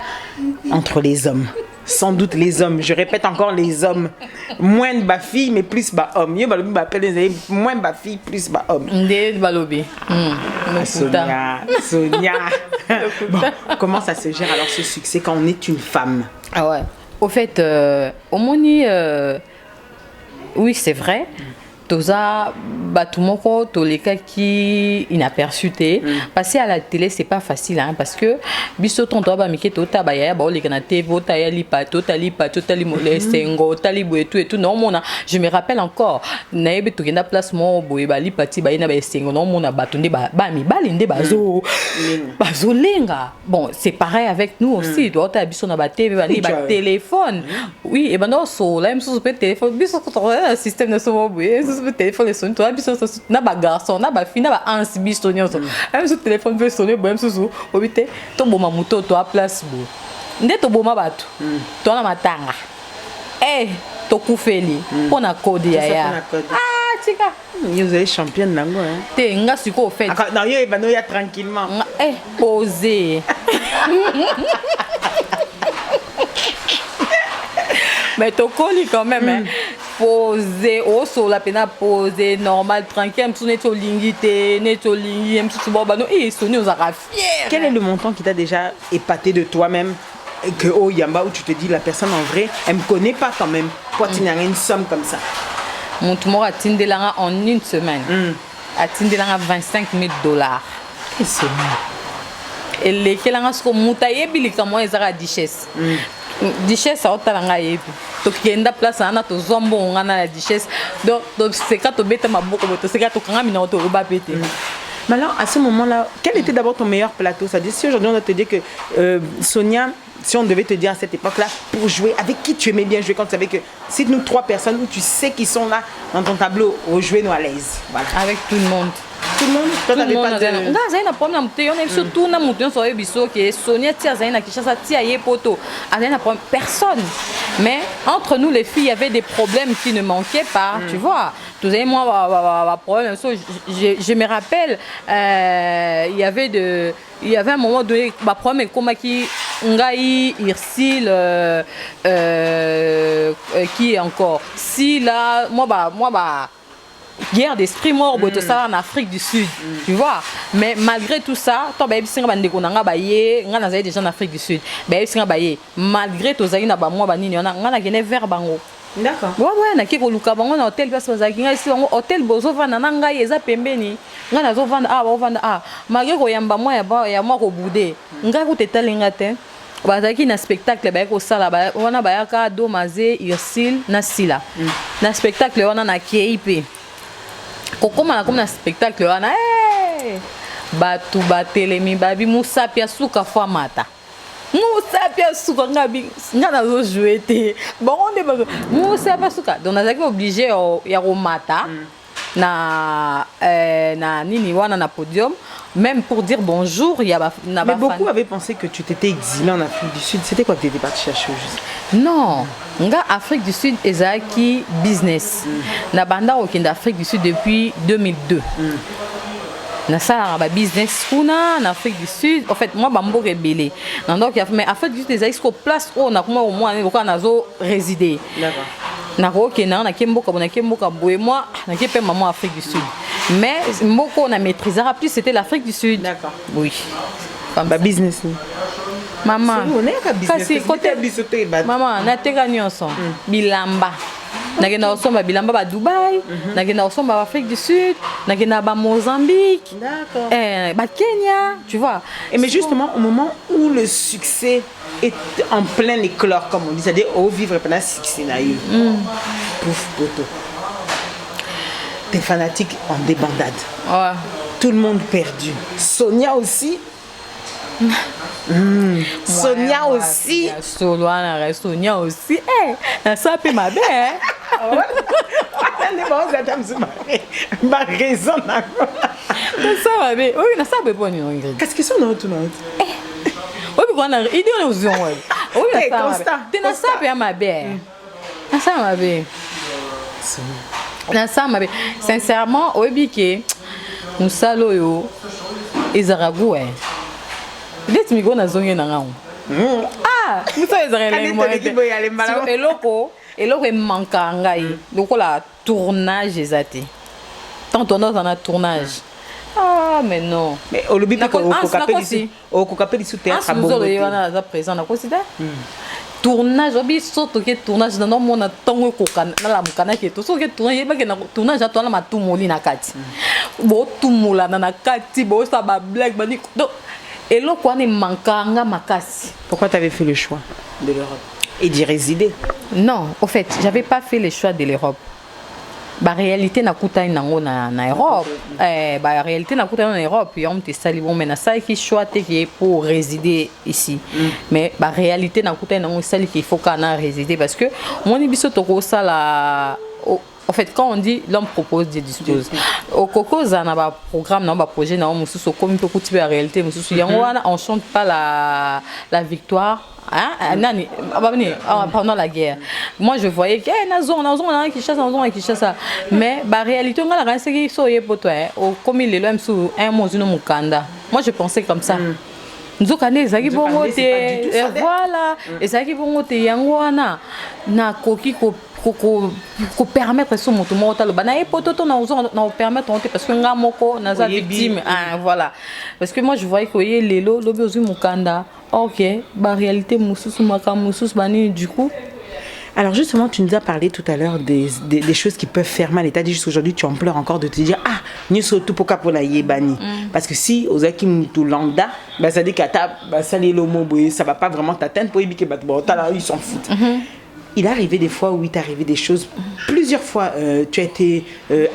entre les hommes? Sans doute les hommes, je répète encore les hommes. Moins de filles, mais plus de hommes. Moins de filles, plus de hommes. Ndé balobi. Sonia. Bon, comment ça se gère alors ce succès quand on est une femme? Ah ouais. Au fait, au moni, oui, c'est vrai. Toza batumoko toleka qui inaperçuté passer à la télé c'est pas facile hein, parce que biso ton doba mike tota ba ya ba oleka na TV ota ya lipa totali molesengo talibo et tout non mona je me rappelle encore na yebe to kenda place mo boye ba lipati ba ina ba sengo non mona batunde ba mi balinde bazo lenga bon c'est pareil avec nous aussi doit ta biso na ba TV ba ni ba téléphone oui et ben non so là même so peut téléphone biso ko système de so boye le téléphone est sonné toi biso na ba garçon na ba fille na ba ansi biso nyonso même ce téléphone veut sonner bon so obité to boma muto to a place bo nde to boma bato to na matanga to kufeli pona code ya tika vous êtes championne nango hein te nga siko au fait non yo ebano ya tranquillement poser mais to coli quand même hein poser au sol la peine poser normal tranquille même neto lingité neto lingi même tout bon no sonné aux ara fier. Quel est le montant qui t'a déjà épaté de toi-même que oh yamba où tu te dis la personne en vrai elle me connaît pas quand même pourquoi tu n'as une somme comme ça? Mon tumor a tindelanga en une semaine a tindelanga $25,000 et c'est et les kelanga sko mutaye bilika moi ezara duchesse duchesse a otalanga yebi to kenda place ana to zombo ngana la duchesse donc c'est quand to beta maboko to c'est quand to kanga mina to ba pété. Mais alors à ce moment-là quel était d'abord ton meilleur plateau? Ça dit si aujourd'hui on doit te dire que Sonia, si on devait te dire à cette époque-là pour jouer avec qui tu aimais bien jouer quand tu savais que cite-nous 3 personnes où tu sais qui sont là dans ton tableau au jouer nous à l'aise. Voilà. Avec tout le monde. Tout le monde, toi t'avais pas de... Nga zaina problème te on est surtout na mutu so biso que Sonia tia zaina Kinshasa tia ye poto zaina problème personne mais entre nous les filles il y avait des problèmes qui ne manquaient pas tu vois tous les moi problème je me rappelle il y avait un moment donné ba problème comme qui ngai Irsil qui est encore si là moi guerre d'esprit mort boto ça en Afrique du Sud tu vois mais malgré tout ça to ba bisinga bande ko nga ba ye nga na zaide déjà en Afrique du Sud ba bisinga ba ye malgré to zaina ba moi ba nini nga na gene vers bango d'accord ouais na kiko luka bango na hôtel parce que zakinga ici bango hôtel bozo vana na ngai eza pembeni nga na zo vanda malgré ko yamba moi ya moi ko boudé nga ko tetalinga te bazaki na spectacle ba ko sala ba wana ba yaka Domaze Irsil na Sila na spectacle wana na KIP kokoma na comme na spectacle wana batu batelemi babi Moussa Pia suka fois mata Moussa Pia suka ngabi ngana zo jouer te bon on est Moussa Pia suka donc nazaki obligé ya romata na nini wana na podium même pour dire bonjour il y a na mais beaucoup avaient pensé que tu t'étais exilé en Afrique du Sud. C'était quoi que tu étais parti chercher au juste? Non, nga Afrique du Sud ezaki business na banda okenda Afrique du Sud depuis 2002 na ça ba business kuna en Afrique du Sud en fait moi bambo rebelle donc mais Afrique du Sud ezaki ko place où on a comment au moins on a zo résider d'accord na kokena na kemboka boye moi na kepe maman Afrique du Sud mais mboko on a maîtrisé plus c'était l'Afrique du Sud d'accord oui ba business maman kasi côté bisoté maman na teka nyonso bilamba nakenda osomba bilamba ba Dubaï nakenda osomba ba Afrique du Sud nakenda ba Mozambique d'accord ba Kenya tu vois et mais justement au moment où le succès est en plein éclore comme on dit c'est-à-dire au vivre pendant succès na eu pouf poto tes fanatiques en débandade ouais tout le monde perdu Sonia aussi Sonia aussi Sonia aussi ça peut ma belle ma raison ça va oui na ça peut pas ni qu'est-ce que ça non tout non oui on a idée nous Oui, T'es constant. T'es dans ça, bien ma belle. Dans ça, ma belle. Dans ça, ma belle. Sincèrement, au biquet, nous salons, et Zaragou, hein. Dès que nous avons un an. Ah, nous sommes un et là, il manque un gars. Donc, la tournage, exactement. Tant on a un tournage. Ah, mais non. Mais au lobby, au Kokapeli sous théâtre à Bongo. Nous sommes présents, on considère. Tournage, obi surtout que tournage dans mon tango kokana na la mukana ke to so que tournage ba ke na tournage atwa na matumoli na kati. Bo tumula na kati bo sa ba black ba ni donc et là quoi ne mankanga makasi. Pourquoi tu avais fait le choix de l'Europe et d'y résider? Non, au fait, j'avais pas fait le choix de l'Europe. Bah réalité na kuta nango na Europe. Bah réalité na kuta na Europe, y a te sali bon mais na ça qui choix qui est pour résider ici. Mais bah réalité na kuta nango sali qu'il faut qu'on a résider parce que mon ibiso toko ça la en fait, quand on dit l'homme propose, Dieu dispose. Au Coco, on a un programme, un projet, on a comme un peu de la réalité, on chante pas la victoire. Pendant la guerre. Moi, je voyais que qui chasse, mais la réalité, on a qui comme il est là, un mot, moi, je pensais comme ça. Nous avons dit voilà, et ça qui vont te yangwana na koki ko permettre ce moto mortal bana et poto na permettre parce que nga moko na za victime voilà parce que moi je voyais que les lobi ozu mukanda OK ba réalité mususu makamusus bani du coup. Alors justement, tu nous as parlé tout à l'heure des choses qui peuvent faire mal. Et tu as dit juste aujourd'hui, tu en pleures encore de te dire « Ah, nous sommes tout pour la yébani ». Parce que si, aux akim tout lambda, ça dit que ça les lomo, ça va pas vraiment t'atteindre pour éviter que ils s'en foutent. Il est arrivé des fois où il t'est arrivé des choses. Plusieurs fois, tu as été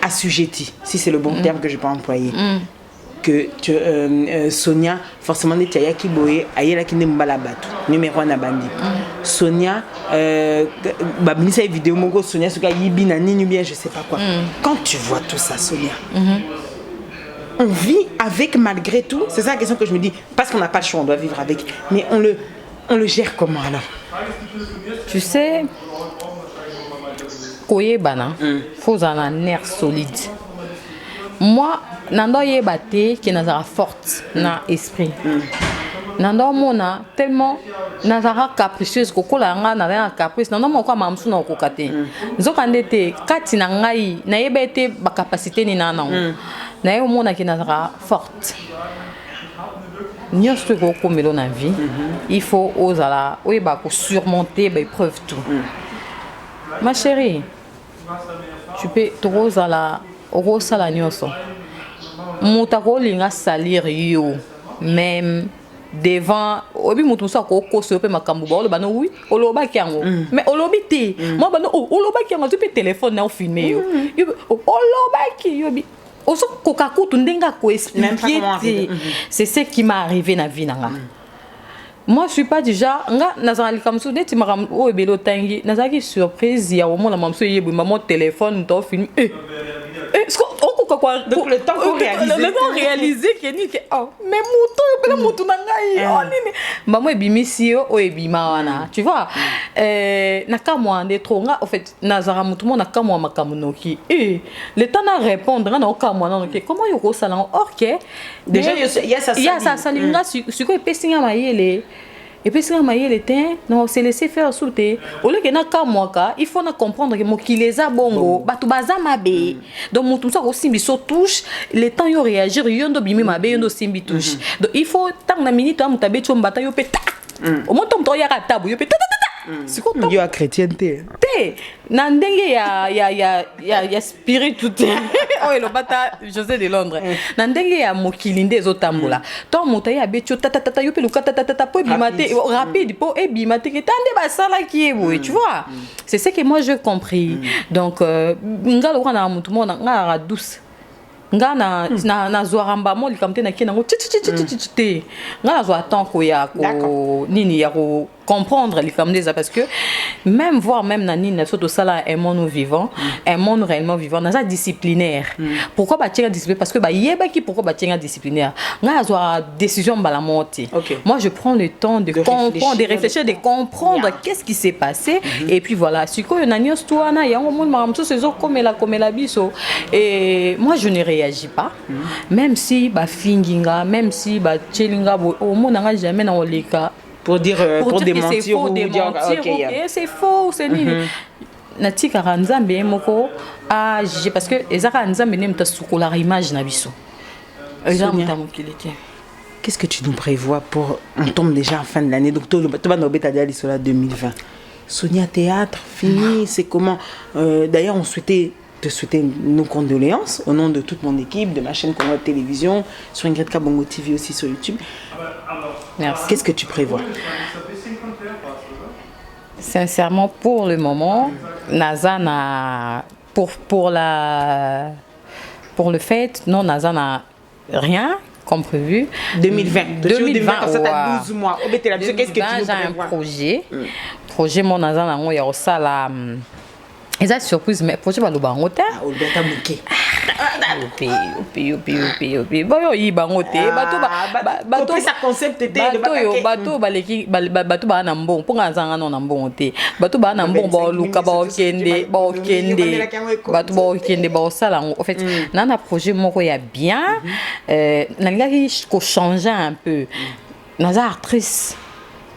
assujetti, si c'est le bon terme que je peux employer. Que Sonia, forcément, n'est pas qui boye, aïe qui n'est pas la batte. Numéro 1 à bandi. Sonia, babinisa vidéo, mongo Sonia, ce gars yibina ni bien, je sais pas quoi. Quand tu vois tout ça, Sonia, on vit avec malgré tout. C'est ça la question que je me dis. Parce qu'on n'a pas le choix, on doit vivre avec. Mais on le gère comment alors? Tu sais, koye bana, faut un nerf solide. Moi, nando yebate qui nazara forte na esprit. Nando mona tellement nazara capricieuse kokola nga na caprice nando moko mamsu na kokate. Nzokandete kati na ngai na yebete ba capacité ni nana. Na yo mona qui nazara forte. Nyonso ko komelo na vie, il faut osala oyeba ko surmonter ba épreuve tout. Ma chérie, tu peux tosala okosala nyonso moto akolinga salir yo même devant obi moto so akokoso pe makambo ba oloba no oui olobaki yango mais olobi te moi ba no olobaki yango tu pe téléphone na filmer yo olobaki yo bi oso kokakutu ndenga ko expliquer c'est ce qui m'est arrivé na vie nanga. Moi je suis pas déjà nga nazali comme ça neti makam o ebelo tangi nazaki surprise ya omo na mamso yebu maman téléphone to film donc le temps qu'on réaliser que ni que oh mais moto na ngai oh nini maman ebimisi o ebima wana tu vois nakamwa de trop nga en fait nazara mutu mo nakamwa makamunoki le temps na répondre na okamwa na que comment yoko sala OK déjà il y a ça salinga siko epesinga mayele et puis si mayele te non c'est laisser faire sauter au lieu que na kamwaka il faut na comprendre que mokileza bongo batu baza mabe donc mutu ça aussi biso touche le temps yo réagir yondo bimi mabe yondo simbi touche donc il faut tant na minute am tabe chombata yo peta au moins tom to ya katabu yo peta c'est quoi yo a chrétienté te na ndenge ya spirit tout oh le bata José de Londres na ndenge ya mokilinde ezotambola to moto ya betio tata yo pe lukata tata po bimate rapide po e bimate que tande ba sala ki ebo tu vois c'est ce que moi j'ai compris donc ngalo kana mutu mona ngara douce nga na zoaramba mo likamte na kina ngo titi nga na zo attend ko ya ko nini ya ko comprendre les comme ça parce que même voir même nani na soto sala un monde vivant un monde réellement vivant dans ça disciplinaire pourquoi ba tiens disciplinaire parce que ba yeba qui pourquoi ba tiens disciplinaire nga azwa décision bala monter moi je prends le temps de comprendre de réfléchir de comprendre qu'est-ce qui s'est passé et puis voilà si ko nani ostoana ya ngo monde mamso sezo comme la biso et moi je ne réagis pas même si ba finginga même si ba chelinga au monde nga jamais na oleka pour dire pour démentir ou dire c'est faux c'est nini natika nzambe moko a juger parce que ezaka nzambe ne mta sukola image na biso qu'est-ce que tu nous prévois pour on tombe déjà en fin de l'année donc tout va nous beta dia sur la 2020 Sonia théâtre fini c'est comment d'ailleurs on souhaitait te souhaiter nos condoléances au nom de toute mon équipe, de ma chaîne Congo Télévision, sur Ingrid Kabongo TV aussi sur YouTube. Merci. Qu'est-ce que tu prévois? Sincèrement, pour le moment, NASA n'a pour le fait, non, NASA n'a rien comme prévu. 2020. 2020, comme ça, t'as 12 mois. Qu'est-ce que tu nous prévois? J'ai un projet, mon NASA n'a rien, il y a ça là. Et ça surprise mais projet ba loba ngota o beta muke opi boyo yi bangote bato ça concept était bato baleki bato ba na mbon ponga zanga non na mbon te bato ba na mbon ba luka ba okende bato ba okende ba sala en fait na projet moko ya bien na ngaki ko changer un peu na actrice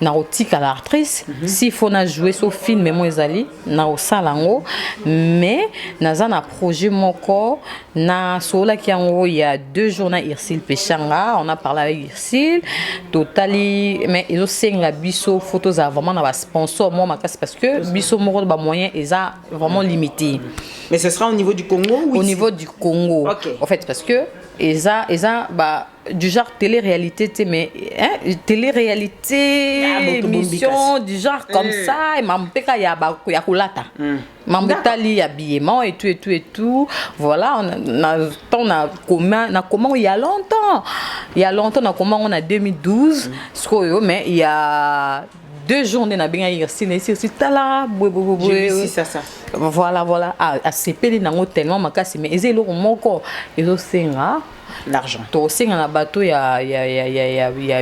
na otika la actrice s'il faut na jouer sur film mais moi ezali na osalango mais naza na projet moko na sola ki yango il y a 2 jours na Irsil Pechanga on a parlé avec Irsil totali mais ils ont senga biso photos vraiment na ba sponsor moi makasi parce que biso moko ba moyen eza vraiment limité mais ce sera au niveau du Congo ou au niveau du Congo en fait parce que eza bah du genre télé-réalité mais télé-réalité émission du genre comme ça et mampeka ya kulata mambetali habillement et tout voilà on a comment il y a longtemps na comment on a 2012 mais il y a 2 journées na benga Irsil ici tala ça voilà à sepeli nango tellement makasi mais ezelo moko ezosenga l'argent to senga na bato ya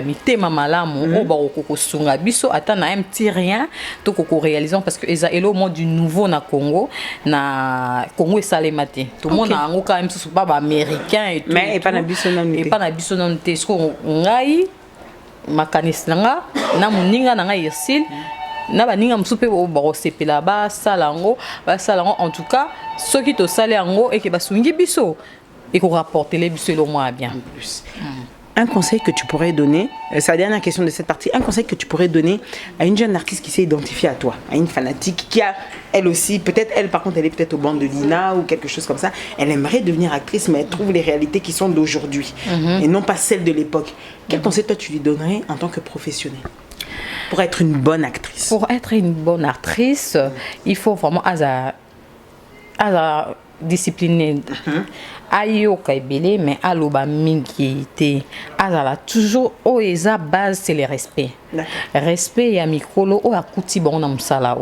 mitema malamu o ba ko sunga biso ata na un petit rien to ko réaliser parce que eza elo mo du nouveau na Congo et salemate tout le monde a ngo quand même sous pas américain et tout mais et pas na biso non te sko ngai makanis nanga na muninga nanga Irsil na baninga msupe ba sepela ba salango en tout cas ceux qui to sale yango et que basungi biso et qu'on rapporte les biso le moins bien plus. Un conseil que tu pourrais donner, c'est la dernière question de cette partie, un conseil que tu pourrais donner à une jeune artiste qui s'est identifiée à toi, à une fanatique qui a elle aussi, peut-être elle par contre elle est peut-être au banc de l'INA ou quelque chose comme ça, elle aimerait devenir actrice mais elle trouve les réalités qui sont d'aujourd'hui et non pas celles de l'époque. Quel conseil toi tu lui donnerais en tant que professionnelle pour être une bonne actrice? Pour être une bonne actrice, il faut vraiment discipliné ayoka ebele mais aloba mingi te azala toujours o eza base c'est le respect ya mikolo o akuti bon na musala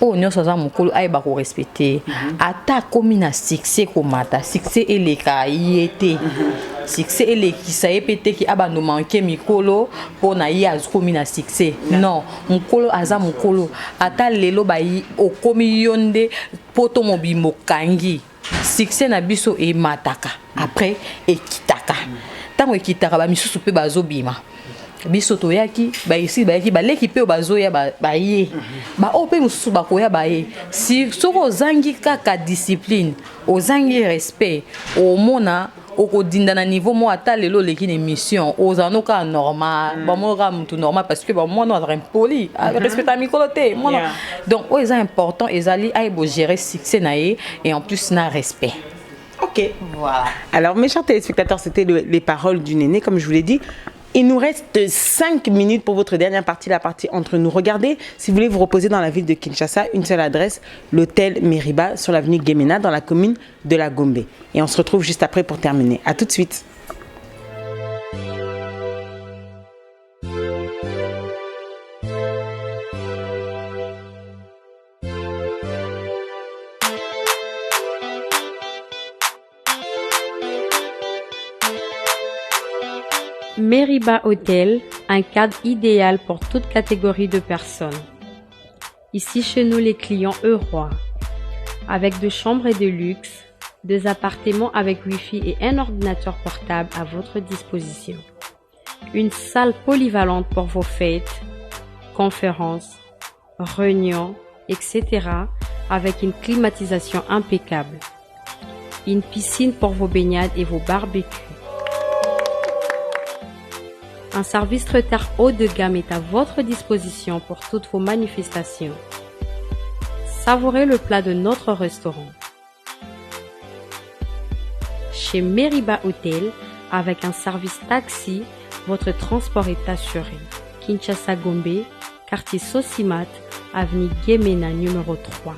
o nyonso za mukolo ayeba ko respecter ata komi na succès komata succès eleka yete succès elekisa epete ki abando manke mikolo pona yi akomi na succès non mukolo aza mukolo ata lelo bayi okomi yonde poto mobimo kangi succès na biso e mataka après ekitaka tango ekitaka ba misusu pe bazobima biso toyaki ba ici bayaki baleki pe bazoya baye ba ope mususu bakoya baye si soko ozangi kaka discipline ozangi respect omona okodinda na niveau mo ata lelo leki na mission ozanoka normal ba moka mutu normal parce que ba moi non impoli respect à mikolo te donc o eza important ezali aibo gérer succès na et en plus na respect. OK, voilà. Alors mes chers téléspectateurs, c'était les paroles du Néné comme je vous l'ai dit. Il nous reste 5 minutes pour votre dernière partie, la partie entre nous. Regardez, si vous voulez vous reposer dans la ville de Kinshasa, une seule adresse, l'hôtel Meriba sur l'avenue Gemena dans la commune de la Gombe. Et on se retrouve juste après pour terminer. À tout de suite. Meriba Hotel, un cadre idéal pour toute catégorie de personnes. Ici chez nous, les clients heureux, avec 2 chambres et de luxe, 2 appartements avec Wi-Fi et un ordinateur portable à votre disposition. Une salle polyvalente pour vos fêtes, conférences, réunions, etc. avec une climatisation impeccable. Une piscine pour vos baignades et vos barbecues. Un service traiteur haut de gamme est à votre disposition pour toutes vos manifestations. Savourez le plat de notre restaurant. Chez Meriba Hotel, avec un service taxi, votre transport est assuré. Kinshasa Gombe, quartier Sosimat, avenue Guémena numéro 3.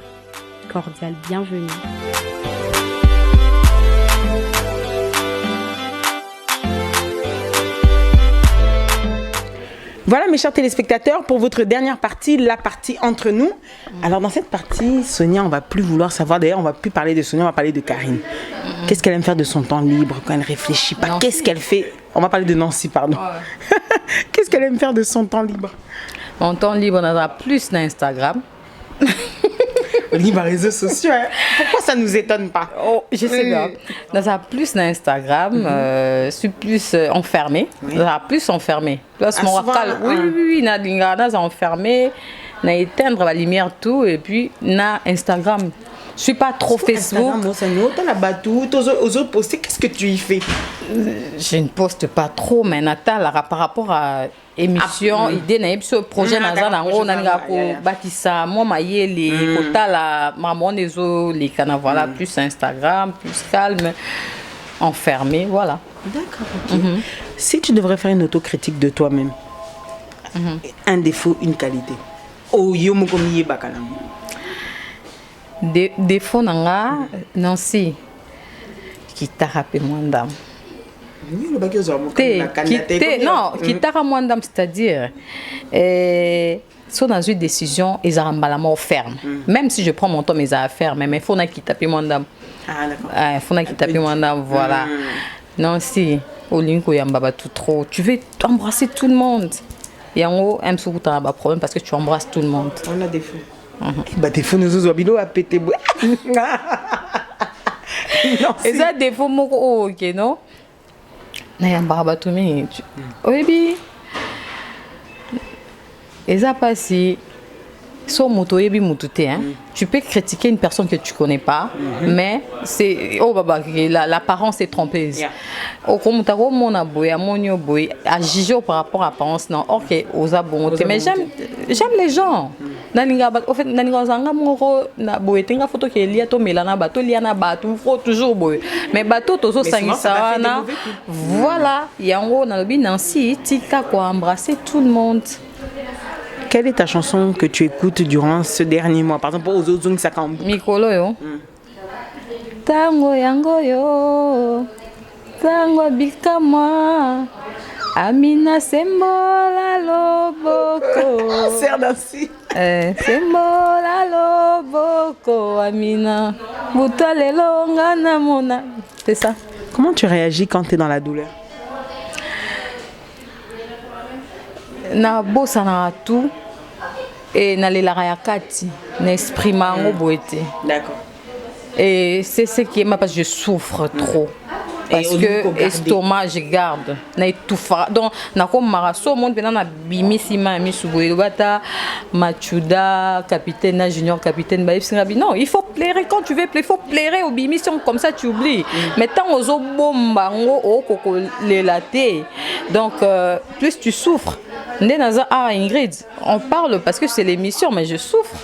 Cordial bienvenue. Voilà mes chers téléspectateurs, pour votre dernière partie, la partie entre nous. Alors dans cette partie, Sonia, on va plus vouloir savoir, d'ailleurs on va plus parler de Sonia, on va parler de Karine. Qu'est-ce qu'elle aime faire de son temps libre quand elle ne réfléchit pas? Nancy. Qu'est-ce qu'elle fait? On va parler de Nancy, pardon. Qu'est-ce qu'elle aime faire de son temps libre? Mon temps libre, on a plus d'Instagram. Libre réseaux sociaux, hein. Pourquoi ça nous étonne pas? Oh, je sais bien. On a plus d'Instagram, je suis plus enfermée. On a plus enfermée. Parce mon souvent, oui, on a enfermé, on a éteindre la lumière tout et puis on a Instagram. Je suis pas trop Facebook. Qu'est-ce que tu y fais? Je ne poste pas trop, mais Natal, par rapport à émission, idée, na émission projet, na zanango, na nga ko batisa, moi maye les kotala, maman nezo les canaux, voilà, plus Instagram, plus calme, enfermé, voilà. D'accord. Ok. Si tu devrais faire une autocritique de toi-même, un défaut, une qualité. Oh yo mo komi bakala. Défaut nanga, Nancy, qui t'a rappelé moi d'âme. Non, qui t'a moi d'âme, c'est-à-dire, sont dans une décision, ils ont un ferme. Même si je prends mon temps, mes affaires, mais il faut qu'il tape mon d'âme. Ah, d'accord. Il faut qu'il tape mon d'âme, voilà. Nancy, au linko yamba tout trop. Tu veux embrasser tout le monde. Et en haut, un problème parce que tu embrasses tout le monde. On a des fous. Bah des fous nous obilo à péter. Et ça des fous moko ok non. Na yamba batumi. Oyebi. Et ça passe so moto yebi mutute hein. Tu peux critiquer une personne que tu connais pas, mais c'est oh baba l'apparence est trompeuse. Au comme ta mon aboy amonio boy à juger par rapport à l'apparence non OK aux abontés mais j'aime les gens. Naninga au fait naninga zanga moro na boy tenga photo que lia to melana bato liana bato faut toujours boy mais bato tozo sangisa na voilà yango na lobi Nancy tika ko embrasser tout le monde. Quelle est ta chanson que tu écoutes durant ce dernier mois? Par exemple, aux autres ça camp. Mikolo yo. Tango yango yo. Tango bikama. Amina sembola loboko. Sœur Nancy. Sembola loboko Amina. Butalelo ngana mona. C'est ça. Comment tu réagis quand tu es dans la douleur? Na bossa na tout et na lela ya kati na esprit mango boete. D'accord. Et c'est ce qui est ma parce que je souffre trop. Parce que estomac je garde na étouffa donc na comme maraso monde pendant na bimisi ma mi suboye bata machuda capitaine na junior capitaine ba singabi non il faut plaire quand tu veux plaire il faut plaire aux bimissions comme ça tu oublies mais tant aux bomba ngo o koko le laté donc plus tu souffres Ndenaza Ingrid on parle parce que c'est l'émission mais je souffre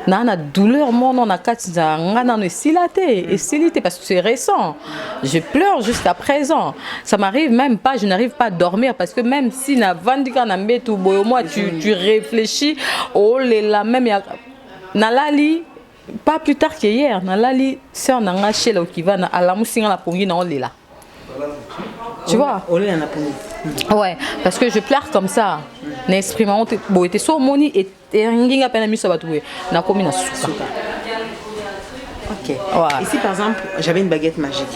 na douleur mon on a quatre ngana no silaté et silité parce que c'est récent je pleure jusqu'à présent ça m'arrive même pas je n'arrive pas à dormir parce que même si na vandika na mbetu boyo moi tu réfléchis oh la même na lali pas plus tard qu'hier na lali sœur nanga chela qui va na alamusinga na pongi na olela tu vois ouais parce que je pleure comme ça n'exprimant bon était so moni et nginga pena miso batoué na komi na suka. OK. Ok. Ouais. Ici, par exemple, j'avais une baguette magique.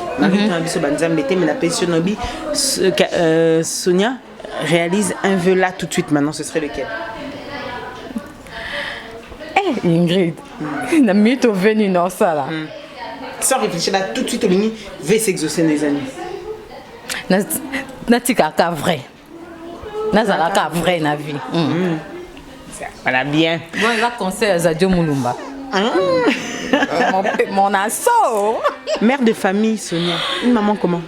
Sonia réalise un vœu là tout de suite. Maintenant, ce serait lequel? Ingrid, na mytho venu dans ça là. Sans réfléchir là, tout de suite, au ligne, veut s'exaucer les amis. Natikaka vrai. Nazalaka vrai na vie. Voilà, bien. Bon, là, conseil à Zadio Moulumba. Mon assaut. Mère de famille, Sonia. Une maman comment?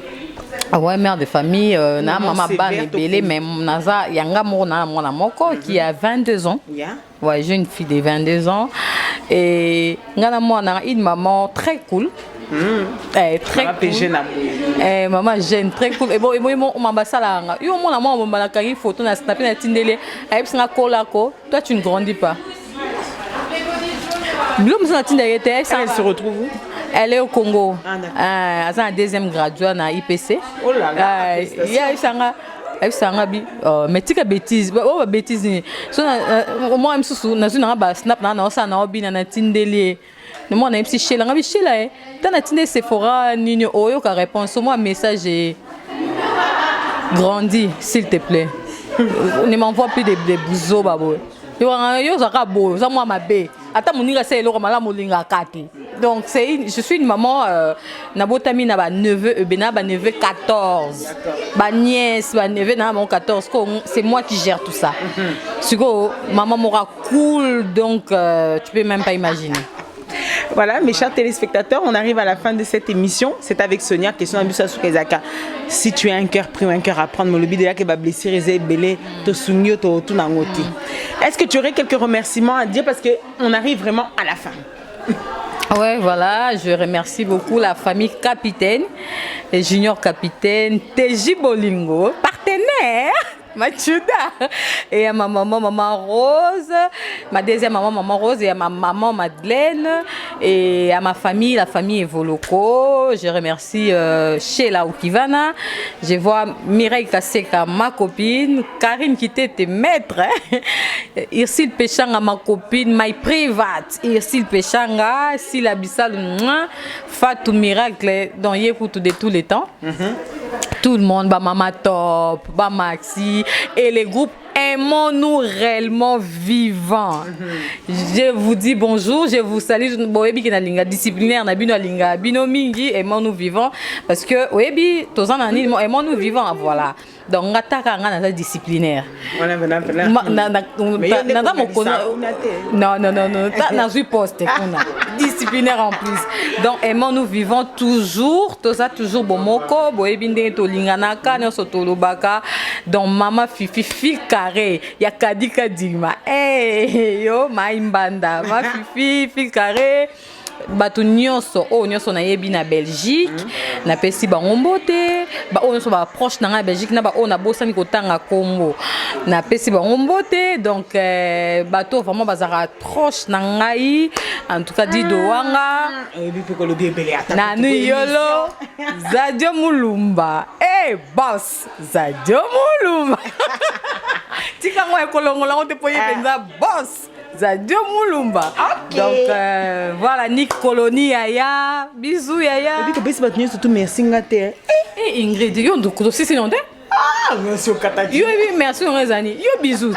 Ah ouais, mère de famille, na maman sévère, ban belé, mais naza yanga mona mona moko qui a 22 ans. Yeah. Ouais, j'ai une fille de 22 ans et ngana mona une maman très cool. Très cool. Maman jeune très cool. Et bon on m'ambassala nga. Yo mona moi on m'a kangi photo na snapper na tindele. Ayep singa kolako. Toi tu ne grandis pas. L'homme sur la tindele elle se retrouve où? Elle est au Congo. Ah, elle est en deuxième graduat na IPC. Oh là là. Elle bi mais tika bêtise oh bêtise ni so moi même sous na zuna ba snap na ça na obi na tindeli ne moi na MC Sheila ngabi Sheila ta na tindé Sephora nini oyo ka réponse moi message est grandi s'il te plaît. Ne m'envoie plus des bouzeaux babo yo zaka bo za moi ma bé ata moninga c'est eloko mala molinga kati. Donc je suis une maman nabotami na ba neveu bena ba neveu 14 ba nièce ba neveu na mon 14 c'est moi qui gère tout ça. Siko maman m'aura cool donc tu peux même pas imaginer. Voilà, mes chers téléspectateurs, on arrive à la fin de cette émission. C'est avec Sonia, question à Bussa Soukezaka. Si tu as un cœur pris ou un cœur à prendre, mon lobby de là qui va blesser, réser, belé, to sungyo, to tout nangoti. Est-ce que tu aurais quelques remerciements à dire parce qu'on arrive vraiment à la fin? Ouais, voilà, je remercie beaucoup la famille Capitaine, et Junior Capitaine, TJ Bolingo, partenaire. Machuda et à ma maman Rose, ma deuxième maman Rose et à ma maman Madeleine et à ma famille, la famille Evoloko. Je remercie Sheila Okivana. Je vois Mireille Kaseka, ma copine, Karine qui était maître, Irsil Pechanga, ma copine, my private, Irsil Pechanga, Sila Bissal, Fatou Miracle, dans Yékoutou de tous les temps. Tout le monde, bah Mama Top, bah Maxi et les groupes aimons-nous réellement vivants. Je vous dis bonjour, je vous salue. Boebi kena linga disciplinaire na bino linga bino mingi aimons-nous vivants parce que oebi tozan na ni aimons-nous vivants voilà. Donc ngataka ngana disciplinaire. Voilà non na zui poste kuna disciplinaire en plus. Donc aimons-nous vivants toujours, toza toujours bomoko boebi ndenge to linganaka nyoso tolobaka. Donc mama fifi carré ya kadika digma yo maimbanda ma fifi carré bato nyonso o nyonso na yebi na Belgique na pesi bango mbote ba o nyonso ba proche na nga Belgique na ba o na bosani kotanga Congo na pesi bango mbote donc bato vraiment bazara proche na ngai en tout cas Dido wanga na Yolo Zadio Moulumba boss Zadio Moulumba tika ngo ekolongola ngo te poye penza boss Zadio Moulumba. Okay. Donc voilà Nick Colonie Yaya, bisous Yaya. Et puis que besi batni surtout merci ngate. Ingrid, yo ndoko sisi nonde? Ah, merci au Kataki. Yo merci on rezani. Yo bisous.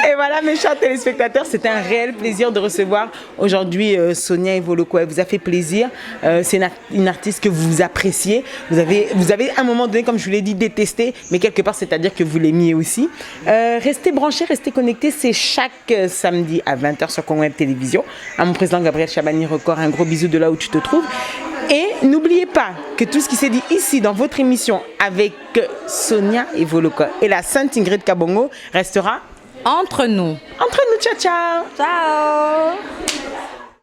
Et voilà mes chers téléspectateurs, c'était un réel plaisir de recevoir aujourd'hui Sonia Evoloko. Elle vous a fait plaisir. C'est une artiste que vous appréciez. Vous avez à un moment donné, comme je vous l'ai dit, détesté, mais quelque part, c'est-à-dire que vous l'aimiez aussi. Restez branchés, restez connectés. C'est chaque samedi à 20h sur Congo Web Télévision. À mon président Gabriel Chabani Record, un gros bisou de là où tu te trouves. Et n'oubliez pas que tout ce qui s'est dit ici dans votre émission avec Sonia Evoloko et la Sainte Ingrid Kabongo restera entre nous. Entre nous, ciao ciao. Ciao.